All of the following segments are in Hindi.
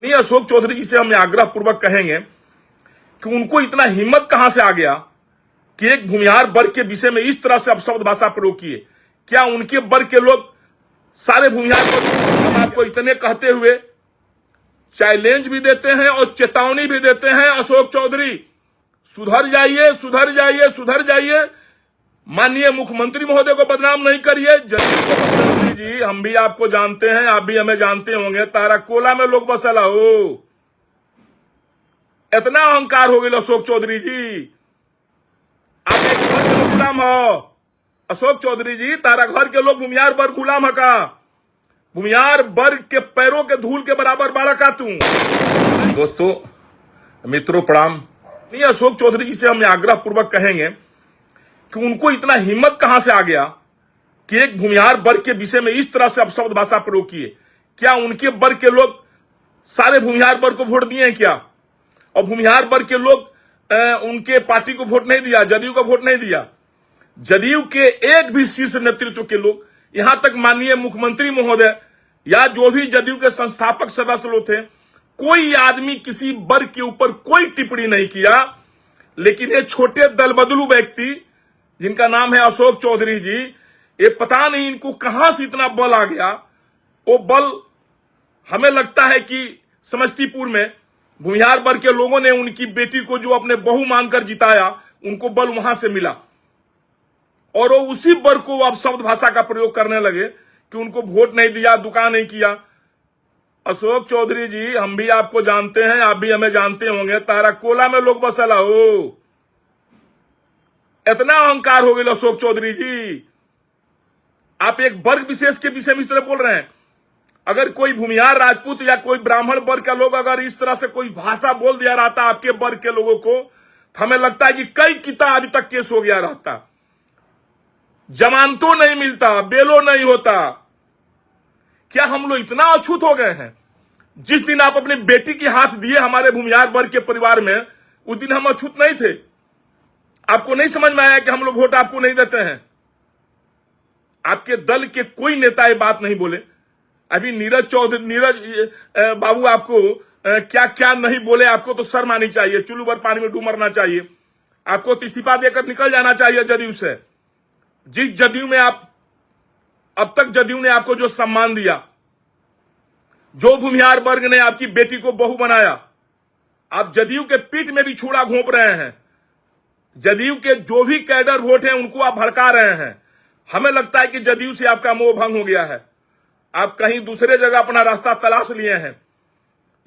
नहीं, अशोक चौधरी जी से हम आग्रह पूर्वक कहेंगे कि उनको इतना हिम्मत कहां से आ गया कि एक भूमिहार वर्ग के विषय में इस तरह से अपशब्द भाषा प्रयोग किए। क्या उनके वर्ग के लोग सारे भूमिहार वर्ग आपको इतने कहते हुए चैलेंज भी देते हैं और चेतावनी भी देते हैं, अशोक चौधरी सुधर जाइए, सुधर जाइए, सुधर जाइए, माननीय मुख्यमंत्री महोदय को बदनाम नहीं करिए। चौधरी जी, हम भी आपको जानते हैं, आप भी हमें जानते होंगे, तारा कोला में लोग बसला हो, इतना अहंकार हो गया अशोक चौधरी जी। आप एक घर के गुलाम हो अशोक चौधरी जी, तारा घर के लोग भूमिहार वर्ग गुलाम है का? भूमिहार वर्ग के पैरों के धूल के बराबर बाड़ा का तू। दोस्तों मित्रों प्रणाम। नहीं, अशोक चौधरी जी से हम आग्रह पूर्वक कहेंगे कि उनको इतना हिम्मत कहां से आ गया कि एक भूमिहार वर्ग के विषय में इस तरह से अपशब्द भाषा प्रयोग किए। क्या उनके वर्ग के लोग सारे भूमिहार वर्ग को वोट दिए हैं क्या? और भूमिहार वर्ग के लोग उनके पार्टी को वोट नहीं दिया, जदयू को वोट नहीं दिया। जदयू के एक भी शीर्ष नेतृत्व के लोग, यहां तक माननीय मुख्यमंत्री महोदय या जो भी जदयू के संस्थापक सदस्य लोग थे, कोई आदमी किसी वर्ग के ऊपर कोई टिप्पणी नहीं किया। लेकिन ये छोटे दल बदलू व्यक्ति जिनका नाम है अशोक चौधरी जी, ये पता नहीं इनको कहां से इतना बल आ गया। वो बल हमें लगता है कि समस्तीपुर में भूमिहार वर्ग के लोगों ने उनकी बेटी को जो अपने बहू मानकर जिताया, उनको बल वहां से मिला और वो उसी वर्ग को अब शब्द भाषा का प्रयोग करने लगे कि उनको वोट नहीं दिया, दुका नहीं किया। अशोक चौधरी जी, हम भी आपको जानते हैं, आप भी हमें जानते होंगे, तारा कोला में लोग बसला हो, इतना अहंकार हो गया अशोक चौधरी जी। आप एक वर्ग विशेष के विषय में इस तरह बोल रहे हैं। अगर कोई भूमिहार राजपूत या कोई ब्राह्मण वर्ग का लोग अगर इस तरह से कोई भाषा बोल दिया रहता आपके वर्ग के लोगों को, तो हमें लगता है कि कई किता अभी तक केस हो गया रहता, जमानतों नहीं मिलता, बेलो नहीं होता। क्या हम लोग इतना अछूत हो गए हैं? जिस दिन आप अपनी बेटी की हाथ दिए हमारे भूमिहार वर्ग के परिवार में, उस दिन हम अछूत नहीं थे। आपको नहीं समझ में आया कि हम लोग वोट आपको नहीं देते हैं? आपके दल के कोई नेता ये बात नहीं बोले। अभी नीरज बाबू आपको क्या क्या नहीं बोले, आपको तो शर्म आनी चाहिए, चुल्लू भर पानी में डूब मरना चाहिए। आपको तो इस्तीफा देकर निकल जाना चाहिए जदयू से। जिस जदयू में आप अब तक जदयू ने आपको जो सम्मान दिया, जो भूमिहार वर्ग ने आपकी बेटी को बहू बनाया, आप जदयू के पीठ में भी छुरा घोंप रहे हैं। जदयू के जो भी कैडर वोट हैं उनको आप भड़का रहे हैं। हमें लगता है कि जदयू से आपका मोह भंग हो गया है, आप कहीं दूसरे जगह अपना रास्ता तलाश लिए हैं,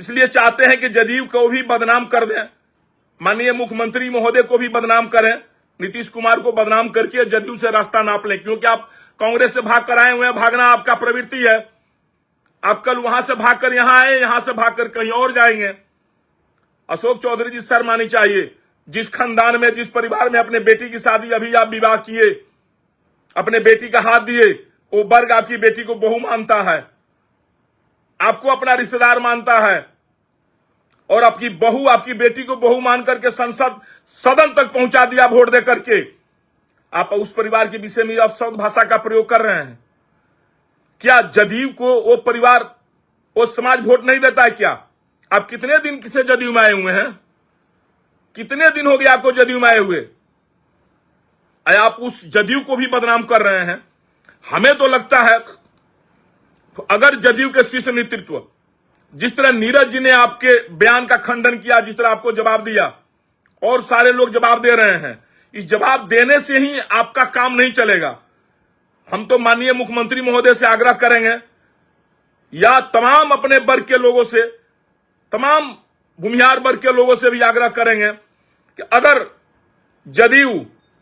इसलिए चाहते हैं कि जदयू को भी बदनाम कर दें, माननीय मुख्यमंत्री महोदय को भी बदनाम करें, नीतीश कुमार को बदनाम करके जदयू से रास्ता नाप लें। क्योंकि आप कांग्रेस से भाग कर आए हुए हैं, भागना आपका प्रवृत्ति है। आप कल वहां से भागकर यहां आए, यहां से भागकर कहीं और जाएंगे। अशोक चौधरी जी, शर्म आनी चाहिए। जिस खानदान में, जिस परिवार में अपने बेटी की शादी अभी आप विवाह किए, अपने बेटी का हाथ दिए, वो वर्ग आपकी बेटी को बहू मानता है, आपको अपना रिश्तेदार मानता है, और आपकी बहू, आपकी बेटी को बहू मान करके संसद सदन तक पहुंचा दिया वोट दे करके। आप उस परिवार के विषय में अपशब्द भाषा का प्रयोग कर रहे हैं। क्या जदयू को वो परिवार, वो समाज वोट नहीं देता है क्या? आप कितने दिन किसे जदयू में आए हुए हैं? कितने दिन हो गए आपको जदयू में आए हुए? आप उस जदयू को भी बदनाम कर रहे हैं। हमें तो लगता है अगर जदयू के शीर्ष नेतृत्व, जिस तरह नीरज जी ने आपके बयान का खंडन किया, जिस तरह आपको जवाब दिया, और सारे लोग जवाब दे रहे हैं, इस जवाब देने से ही आपका काम नहीं चलेगा। हम तो माननीय मुख्यमंत्री महोदय से आग्रह करेंगे, या तमाम अपने वर्ग के लोगों से, तमाम भूमिहार वर्ग के लोगों से भी आग्रह करेंगे कि अगर जदयू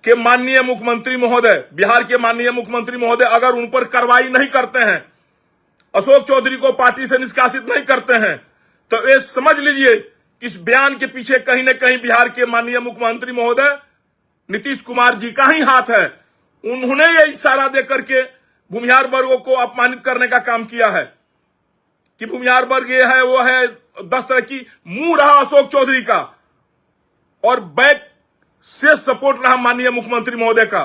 के माननीय मुख्यमंत्री महोदय, बिहार के माननीय मुख्यमंत्री महोदय अगर उन पर कार्रवाई नहीं करते हैं, अशोक चौधरी को पार्टी से निष्कासित नहीं करते हैं, तो ये समझ लीजिए इस बयान के पीछे कहीं न कहीं बिहार के माननीय मुख्यमंत्री महोदय नीतीश कुमार जी का ही हाथ है। उन्होंने ये इशारा देकर के भूमिहार वर्गों को अपमानित करने का काम किया है कि भूमिहार वर्ग ये है, वो है, 10 तरह की मुंह रहा अशोक चौधरी का, और बैक से सपोर्ट रहा माननीय मुख्यमंत्री महोदय का।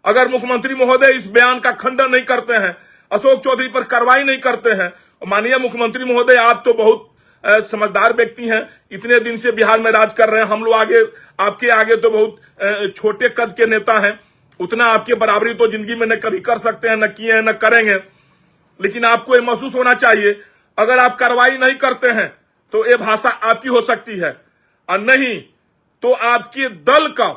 अगर मुख्यमंत्री महोदय इस बयान का खंडन नहीं करते हैं, अशोक चौधरी पर कार्रवाई नहीं करते हैं, माननीय मुख्यमंत्री महोदय आप तो बहुत समझदार व्यक्ति हैं, इतने दिन से बिहार में राज कर रहे हैं। हम लोग आगे, आपके आगे तो बहुत छोटे कद के नेता हैं, उतना आपके बराबरी तो जिंदगी में न कभी कर सकते हैं, न किए हैं, न करेंगे। लेकिन आपको ये महसूस होना चाहिए, अगर आप कार्रवाई नहीं करते हैं तो ये भाषा आपकी हो सकती है, और नहीं तो आपके दल का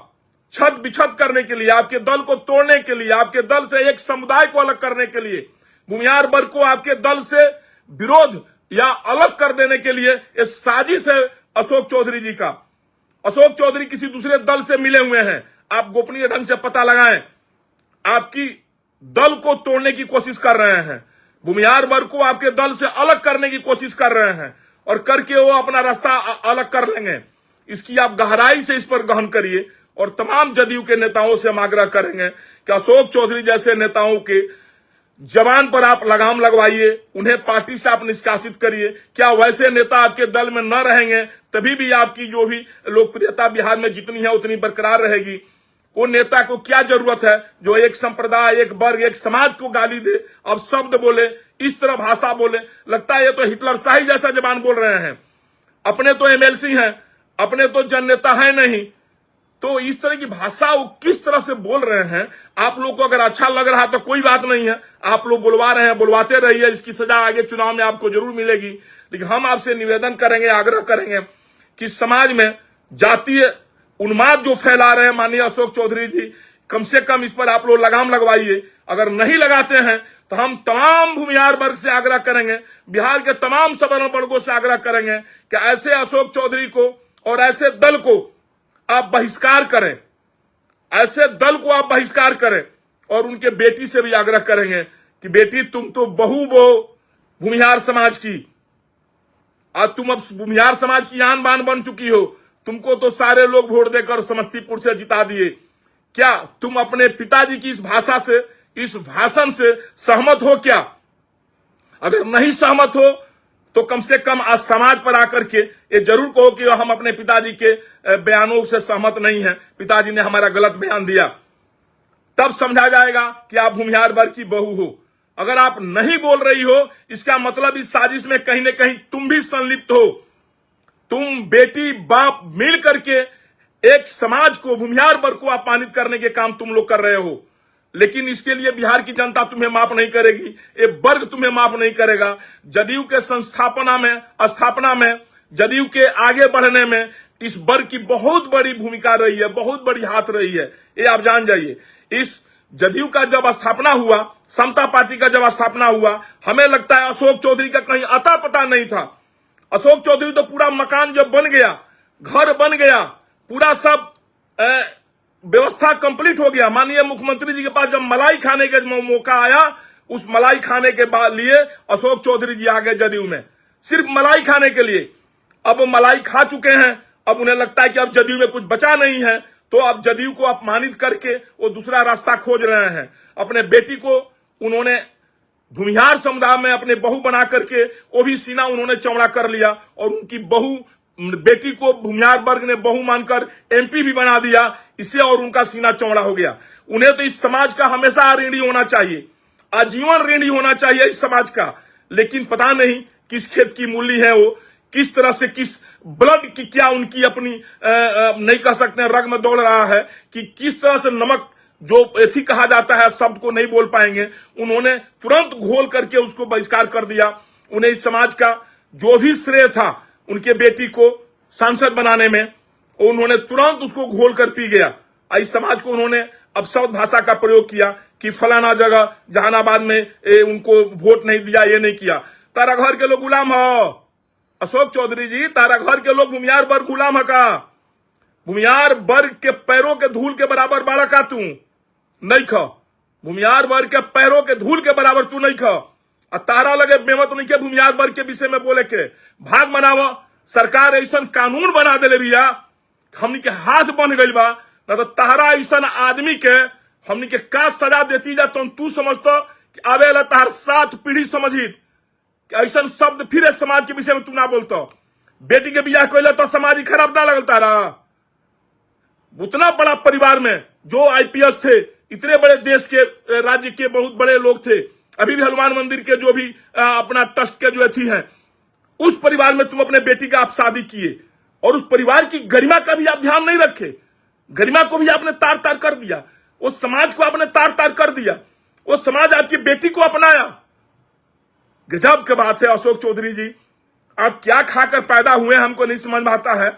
छत बिछत करने के लिए, आपके दल को तोड़ने के लिए, आपके दल से एक समुदाय को अलग करने के लिए, भूमिहार वर्ग को आपके दल से विरोध या अलग कर देने के लिए ये साजिश है अशोक चौधरी जी का। अशोक चौधरी किसी दूसरे दल से मिले हुए हैं, आप गोपनीय ढंग से पता लगाएं। आपकी दल को तोड़ने की कोशिश कर रहे हैं, भूमिहार वर्ग को आपके दल से अलग करने की कोशिश कर रहे हैं, और करके वो अपना रास्ता अलग कर लेंगे। इसकी आप गहराई से इस पर गहन करिए, और तमाम जदयू के नेताओं से हम आग्रह करेंगे कि अशोक चौधरी जैसे नेताओं के जबान पर आप लगाम लगवाइए, उन्हें पार्टी से आप निष्कासित करिए। क्या वैसे नेता आपके दल में न रहेंगे तभी भी आपकी जो भी लोकप्रियता बिहार में जितनी है उतनी बरकरार रहेगी। वो नेता को क्या जरूरत है जो एक संप्रदाय, एक वर्ग, एक समाज को गाली दे, अब शब्द बोले, इस तरह भाषा बोले। लगता है ये तो हिटलर शाही जैसा जबान बोल रहे हैं। अपने तो एमएलसी हैं, अपने तो जननेता है नहीं, तो इस तरह की भाषा वो किस तरह से बोल रहे हैं। आप लोग को अगर अच्छा लग रहा तो कोई बात नहीं है, आप लोग बुलवा रहे हैं, बुलवाते रहिए, इसकी सजा आगे चुनाव में आपको जरूर मिलेगी। लेकिन हम आपसे निवेदन करेंगे, आग्रह करेंगे कि समाज में जातीय उन्माद जो फैला रहे हैं माननीय अशोक चौधरी जी, कम से कम इस पर आप लोग लगाम लगवाइए। अगर नहीं लगाते हैं तो हम तमाम भूमिहार वर्ग से आग्रह करेंगे, बिहार के तमाम सवर्ण वर्गों से आग्रह करेंगे कि ऐसे अशोक चौधरी को और ऐसे दल को आप बहिष्कार करें, ऐसे दल को आप बहिष्कार करें। और उनके बेटी से भी आग्रह करेंगे कि बेटी तुम तो बहू वो भूमिहार समाज की, आज तुम अब भूमिहार समाज की आन बान बन चुकी हो, तुमको तो सारे लोग वोट देकर समस्तीपुर से जिता दिए। क्या तुम अपने पिताजी की इस भाषा से, इस भाषण से सहमत हो क्या? अगर नहीं सहमत हो तो कम से कम आज समाज पर आकर के ये जरूर कहो कि हम अपने पिताजी के बयानों से सहमत नहीं हैं, पिताजी ने हमारा गलत बयान दिया। तब समझा जाएगा कि आप भूमिहार वर्ग की बहू हो। अगर आप नहीं बोल रही हो, इसका मतलब इस साजिश में कहीं न कहीं तुम भी संलिप्त हो। तुम बेटी बाप मिल करके एक समाज को, भूमिहार वर्ग को अपमानित करने के काम तुम लोग कर रहे हो। लेकिन इसके लिए बिहार की जनता तुम्हें माफ नहीं करेगी, ये वर्ग तुम्हें माफ नहीं करेगा। जदयू के स्थापना में, जदयू के आगे बढ़ने में इस वर्ग की बहुत बड़ी भूमिका रही है, बहुत बड़ी हाथ रही है, ये आप जान जाइए। इस जदयू का जब स्थापना हुआ, समता पार्टी का जब स्थापना हुआ, हमें लगता है अशोक चौधरी का कहीं अता पता नहीं था। अशोक चौधरी तो पूरा मकान जब बन गया, घर बन गया, पूरा सब व्यवस्था कंप्लीट हो गया, माननीय मुख्यमंत्री जी के पास जब मलाई खाने के मौका आया, उस मलाई खाने के बाद लिए अशोक चौधरी जी आ गए जदयू में, सिर्फ मलाई खाने के लिए। अब मलाई खा चुके हैं, अब उन्हें लगता है कि अब जदयू में कुछ बचा नहीं है, तो अब जदयू को अपमानित करके वो दूसरा रास्ता खोज रहे हैं। अपने बेटी को उन्होंने भूमिहार समुदाय में अपने बहू बना करके वो भी सीना उन्होंने चौड़ा कर लिया, और उनकी बहू, बेटी को भूमिहार वर्ग ने बहू मानकर एमपी भी बना दिया, इससे और उनका सीना चौड़ा हो गया। उन्हें तो इस समाज का हमेशा ऋणी होना चाहिए, आजीवन ऋणी होना चाहिए इस समाज का। लेकिन पता नहीं किस खेत की मूली है वो, किस तरह से, किस ब्लड की क्या उनकी अपनी नहीं कह सकते हैं रग में दौड़ रहा है, कि किस तरह से नमक जो एथी कहा जाता है शब्द को नहीं बोल पाएंगे, उन्होंने तुरंत घोल करके उसको बहिष्कार कर दिया। उन्हें इस समाज का जो भी श्रेय था उनके बेटी को सांसद बनाने में, उन्होंने तुरंत उसको घोल कर पी गया। इस समाज को उन्होंने अब शब्द भाषा का प्रयोग किया कि फलाना जगह जहानाबाद में उनको वोट नहीं दिया, ये नहीं किया। तारा घर के लोग गुलाम हो अशोक चौधरी जी, तारा घर के लोग भूमिहार वर्ग गुलाम है का? भूमिहार वर्ग के पैरों के धूल के बराबर बाड़ा का तू नहीं खा, भूमिहार वर्ग के पैरों के धूल के बराबर तू नहीं खा। तारा लगे बेमत नहीं के भूमिहार वर्ग के विषय में बोले के भाग बनावा। सरकार ऐसा कानून बना दे भैया, हमनी के हाथ बन गई बा, न तो तारा ऐसा आदमी के हमनी के का सजा देती जा, तो तू समझतो कि आवे ला तार 7 पीढ़ी समझी ऐसा शब्द फिर समाज के विषय में तू ना बोलतो। बेटी के बियाह कैले तो समाज ही खराब ना लगल तारा। उतना बड़ा परिवार में जो आईपीएस थे, इतने बड़े देश के, राज्य के बहुत बड़े लोग थे, अभी भी हनुमान मंदिर के जो भी अपना ट्रस्ट के जो थी हैं, उस परिवार में तुम अपने बेटी का आप शादी किए और उस परिवार की गरिमा का भी आप ध्यान नहीं रखे। गरिमा को भी आपने तार तार कर दिया, उस समाज को आपने तार तार कर दिया, वो समाज आपकी बेटी को अपनाया। गजब की बात है अशोक चौधरी जी, आप क्या खाकर पैदा हुए हमको नहीं समझ में आता है।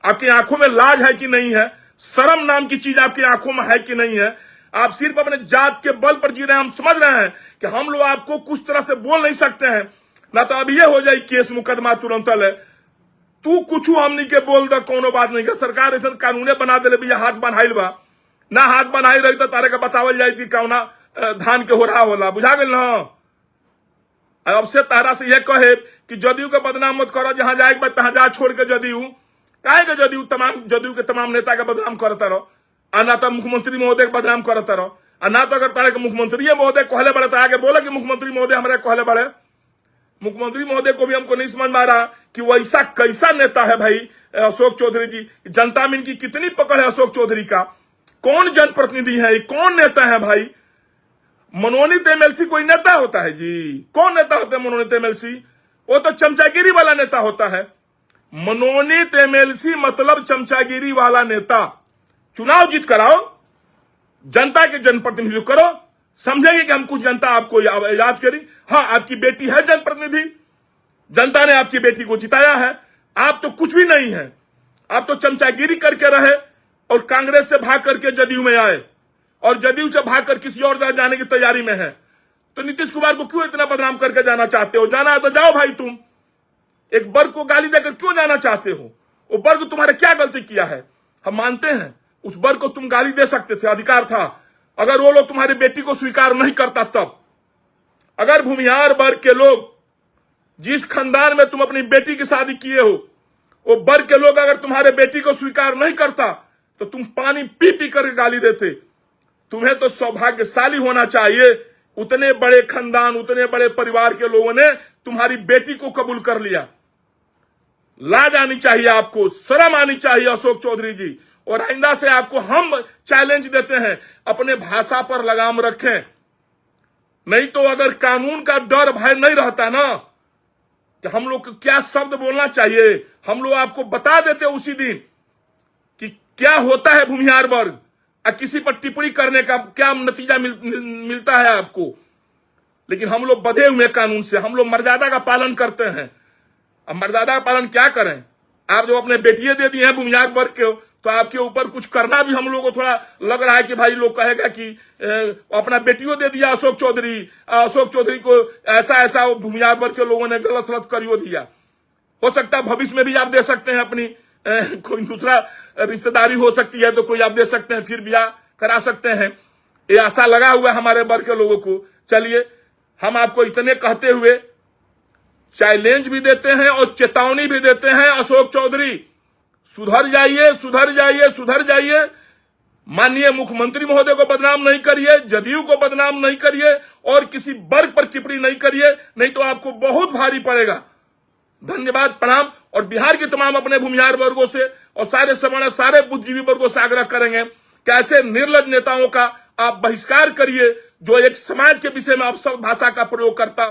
आपकी आंखों में लाज है कि नहीं है, शर्म नाम की चीज आपकी आंखों में है कि नहीं है। आप सिर्फ अपने जात के बल पर जी रहे हैं। हम समझ रहे हैं कि हम लोग आपको कुछ तरह से बोल नहीं सकते हैं, ना तो अब ये हो जाए केस मुकदमा तुरंत है, तू कुछ हमनी के बोल दो, कोनो बात नहीं के सरकार ऐसा कानूने बना दे भैया हाथ बनाइल बा, ना हाथ बनाई रही तो तारे का बतावल जाए कि कौना धान के हो रहा होला, बुझा गल ना। अब से तारा से यह कहे कि जदयू के बदनाम मत करो, जहां जाए तहां जा छोड़ के जदयू काहे के जदयू के तमाम नेता का बदनाम करता रहो, और ना तो मुख्यमंत्री महोदय का बदनाम करता रहो, और ना तो अगर तारे के मुख्यमंत्री महोदय कहले बड़े तो आगे बोले कि मुख्यमंत्री महोदय हमारे कहले बड़े। मुख्यमंत्री महोदय को भी हमको नहीं समझ में आ रहा कि वैसा कैसा नेता है भाई अशोक चौधरी जी। जनता में इनकी कितनी पकड़ है अशोक चौधरी का, कौन जनप्रतिनिधि है, कौन नेता है भाई। मनोनीत एमएलसी कोई नेता होता है जी? कौन नेता होता है मनोनीत एमएलसी? वो तो चमचागिरी वाला नेता होता है। मनोनीत एमएलसी मतलब चमचागिरी वाला नेता। चुनाव जीत कराओ, जनता के जनप्रतिनिधित्व करो, समझेंगे कि हम कुछ जनता आपको याद करी। हाँ, आपकी बेटी है जनप्रतिनिधि, जनता ने आपकी बेटी को जिताया है। आप तो कुछ भी नहीं है, आप तो चमचागिरी करके रहे और कांग्रेस से भाग करके जदयू में आए और जदयू से भागकर किसी और जगह जाने की तैयारी में है। तो नीतीश कुमार को क्यों इतना बदनाम करके जाना चाहते हो? जाना है तो जाओ भाई, तुम एक वर्ग को गाली देकर क्यों जाना चाहते हो? वो वर्ग तुम्हारे क्या गलती किया है? हम मानते हैं उस वर्ग को तुम गाली दे सकते थे, अधिकार था। अगर वो लोग तुम्हारी बेटी को स्वीकार नहीं करता तब, अगर भूमिहार वर्ग के लोग जिस खानदान में तुम अपनी बेटी की शादी किए हो, वो वर्ग के लोग अगर तुम्हारे बेटी को स्वीकार नहीं करता तो तुम पानी पी पी कर गाली देते। तुम्हें तो सौभाग्यशाली होना चाहिए, उतने बड़े खानदान, उतने बड़े परिवार के लोगों ने तुम्हारी बेटी को कबूल कर लिया। लाज आनी चाहिए आपको, शर्म आनी चाहिए अशोक चौधरी जी। और आइंदा से आपको हम चैलेंज देते हैं, अपने भाषा पर लगाम रखें। नहीं तो अगर कानून का डर भय नहीं रहता ना कि हम लोग को क्या शब्द बोलना चाहिए, हम लोग आपको बता देते उसी दिन कि क्या होता है भूमिहार वर्ग, और किसी पर टिप्पणी करने का क्या नतीजा मिलता है आपको। लेकिन हम लोग बंधे हुए कानून से, हम लोग मर्यादा का पालन करते हैं। अब मर्यादा का पालन क्या करें? आप जो अपने बेटियां दे दिए हैं भूमिहार वर्ग के, तो आपके ऊपर कुछ करना भी हम लोगों को थोड़ा लग रहा है कि भाई लोग कहेगा कि अपना बेटियों दे दिया अशोक चौधरी को ऐसा ऐसा भूमिहार वर्ग के लोगों ने गलत सलत करियो दिया। हो सकता है भविष्य में भी आप दे सकते हैं, अपनी कोई दूसरा रिश्तेदारी हो सकती है तो कोई आप दे सकते हैं, फिर ब्याह करा सकते हैं। ये आशा लगा हुआ है हमारे वर्ग के लोगों को। चलिए, हम आपको इतने कहते हुए चैलेंज भी देते हैं और चेतावनी भी देते हैं, अशोक चौधरी सुधर जाइए, सुधर जाइए, सुधर जाइए। माननीय मुख्यमंत्री महोदय को बदनाम नहीं करिए, जदयू को बदनाम नहीं करिए और किसी वर्ग पर टिप्पणी नहीं करिए, नहीं तो आपको बहुत भारी पड़ेगा। धन्यवाद, प्रणाम। और बिहार के तमाम अपने भूमिहार वर्गों से और सारे सवर्ण, सारे बुद्धिजीवी वर्गों से आग्रह करेंगे कि ऐसे निर्लज नेताओं का आप बहिष्कार करिए जो एक समाज के विषय में आप सब भाषा का प्रयोग करता